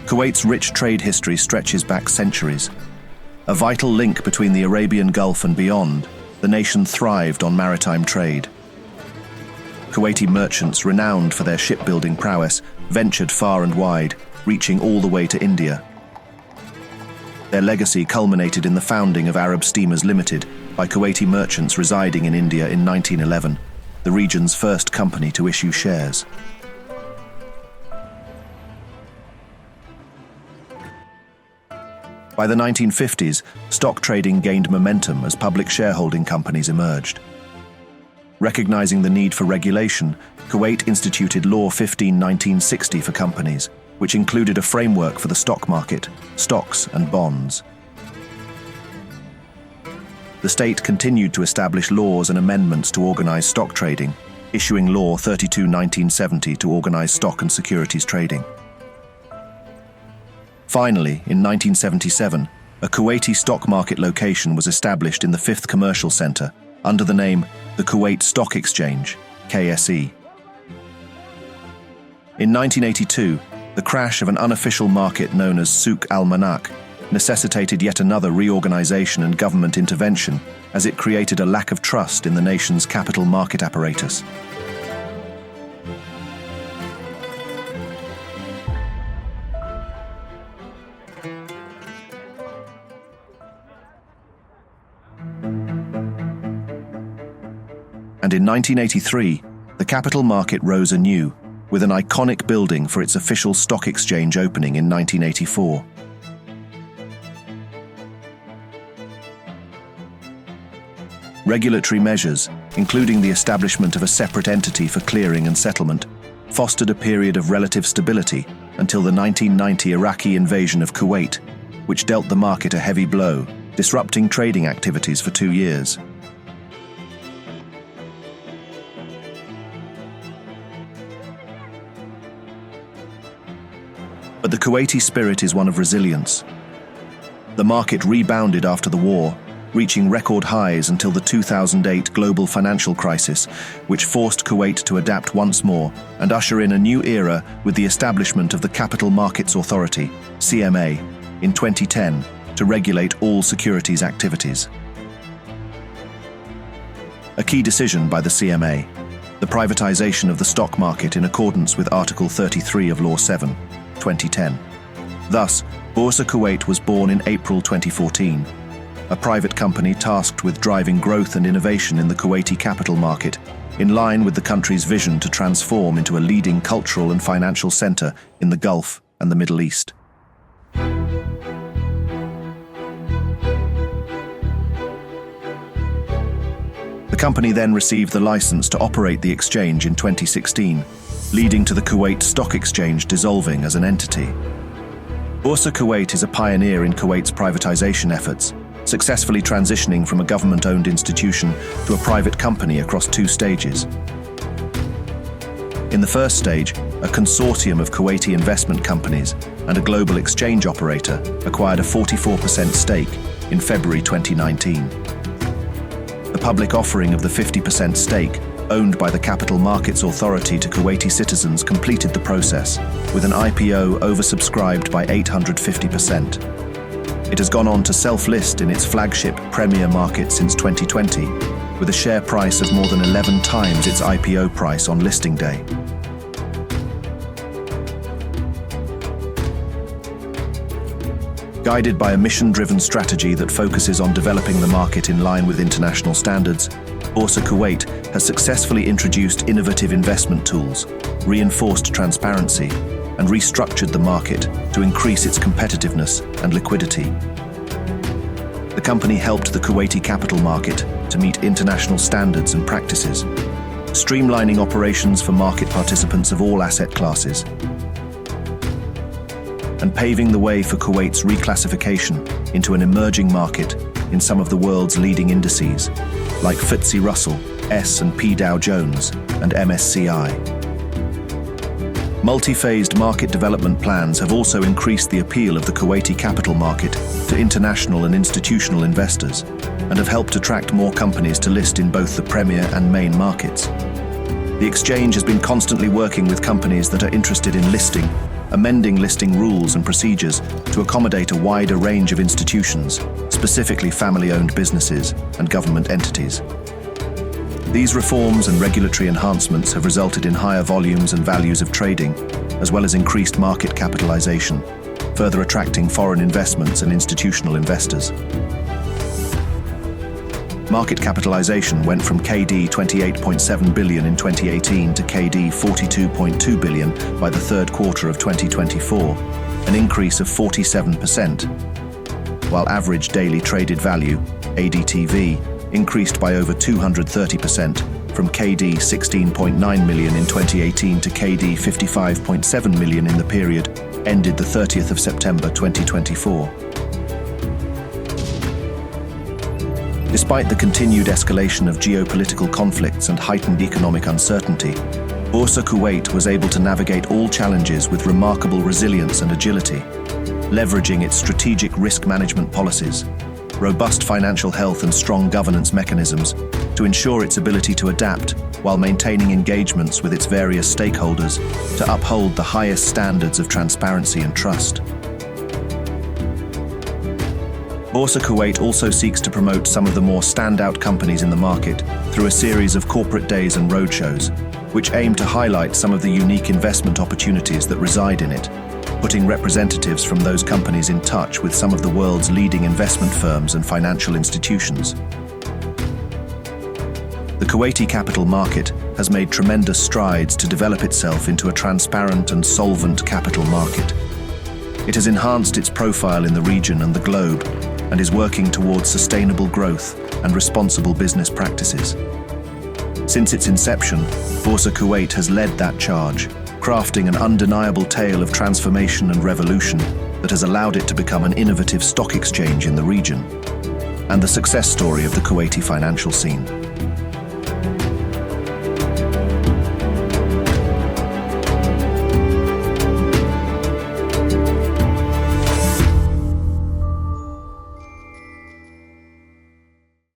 Kuwait's rich trade history stretches back centuries. A vital link between the Arabian Gulf and beyond, the nation thrived on maritime trade. Kuwaiti merchants, renowned for their shipbuilding prowess, ventured far and wide, reaching all the way to India. Their legacy culminated in the founding of Arab Steamers Limited by Kuwaiti merchants residing in India in 1911, the region's first company to issue shares. By the 1950s, stock trading gained momentum as public shareholding companies emerged. Recognizing the need for regulation, Kuwait instituted Law 15/1960 for companies, which included a framework for the stock market, stocks and bonds. The state continued to establish laws and amendments to organize stock trading, issuing Law 32/1970 to organize stock and securities trading. Finally, in 1977, a Kuwaiti stock market location was established in the 5th Commercial Center under the name the Kuwait Stock Exchange, KSE. In 1982, the crash of an unofficial market known as Souk al-Manak necessitated yet another reorganization and government intervention as it created a lack of trust in the nation's capital market apparatus. And in 1983, the capital market rose anew, with an iconic building for its official stock exchange opening in 1984. Regulatory measures, including the establishment of a separate entity for clearing and settlement, fostered a period of relative stability until the 1990 Iraqi invasion of Kuwait, which dealt the market a heavy blow, disrupting trading activities for 2 years. But the Kuwaiti spirit is one of resilience. The market rebounded after the war, reaching record highs until the 2008 global financial crisis, which forced Kuwait to adapt once more and usher in a new era with the establishment of the Capital Markets Authority, CMA, in 2010 to regulate all securities activities. A key decision by the CMA, the privatization of the stock market in accordance with Article 33 of Law 7, 2010. Thus, Boursa Kuwait was born in April 2014, a private company tasked with driving growth and innovation in the Kuwaiti capital market, in line with the country's vision to transform into a leading cultural and financial center in the Gulf and the Middle East. The company then received the license to operate the exchange in 2016, leading to the Kuwait Stock Exchange dissolving as an entity. Boursa Kuwait is a pioneer in Kuwait's privatization efforts, successfully transitioning from a government-owned institution to a private company across 2 stages. In the first stage, a consortium of Kuwaiti investment companies and a global exchange operator acquired a 44% stake in February 2019. The public offering of the 50% stake owned by the Capital Markets Authority to Kuwaiti citizens completed the process, with an IPO oversubscribed by 850%. It has gone on to self-list in its flagship Premier market since 2020, with a share price of more than 11 times its IPO price on listing day. Guided by a mission-driven strategy that focuses on developing the market in line with international standards, Boursa Kuwait has successfully introduced innovative investment tools, reinforced transparency, and restructured the market to increase its competitiveness and liquidity. The company helped the Kuwaiti capital market to meet international standards and practices, streamlining operations for market participants of all asset classes, and paving the way for Kuwait's reclassification into an emerging market in some of the world's leading indices, like FTSE Russell, S&P Dow Jones, and MSCI. Multi-phased market development plans have also increased the appeal of the Kuwaiti capital market to international and institutional investors, and have helped attract more companies to list in both the Premier and Main markets. The exchange has been constantly working with companies that are interested in listing, amending listing rules and procedures to accommodate a wider range of institutions, specifically family-owned businesses and government entities. These reforms and regulatory enhancements have resulted in higher volumes and values of trading, as well as increased market capitalization, further attracting foreign investments and institutional investors. Market capitalization went from KD 28.7 billion in 2018 to KD 42.2 billion by the third quarter of 2024, an increase of 47%, while average daily traded value, ADTV, increased by over 230% from KD 16.9 million in 2018 to KD 55.7 million in the period ended the 30th of September 2024. Despite the continued escalation of geopolitical conflicts and heightened economic uncertainty, Boursa Kuwait was able to navigate all challenges with remarkable resilience and agility, leveraging its strategic risk management policies, robust financial health and strong governance mechanisms to ensure its ability to adapt while maintaining engagements with its various stakeholders to uphold the highest standards of transparency and trust. Boursa Kuwait also seeks to promote some of the more standout companies in the market through a series of corporate days and roadshows, which aim to highlight some of the unique investment opportunities that reside in it, putting representatives from those companies in touch with some of the world's leading investment firms and financial institutions. The Kuwaiti capital market has made tremendous strides to develop itself into a transparent and solvent capital market. It has enhanced its profile in the region and the globe, and is working towards sustainable growth and responsible business practices. Since its inception, Boursa Kuwait has led that charge, crafting an undeniable tale of transformation and revolution that has allowed it to become an innovative stock exchange in the region, and the success story of the Kuwaiti financial scene.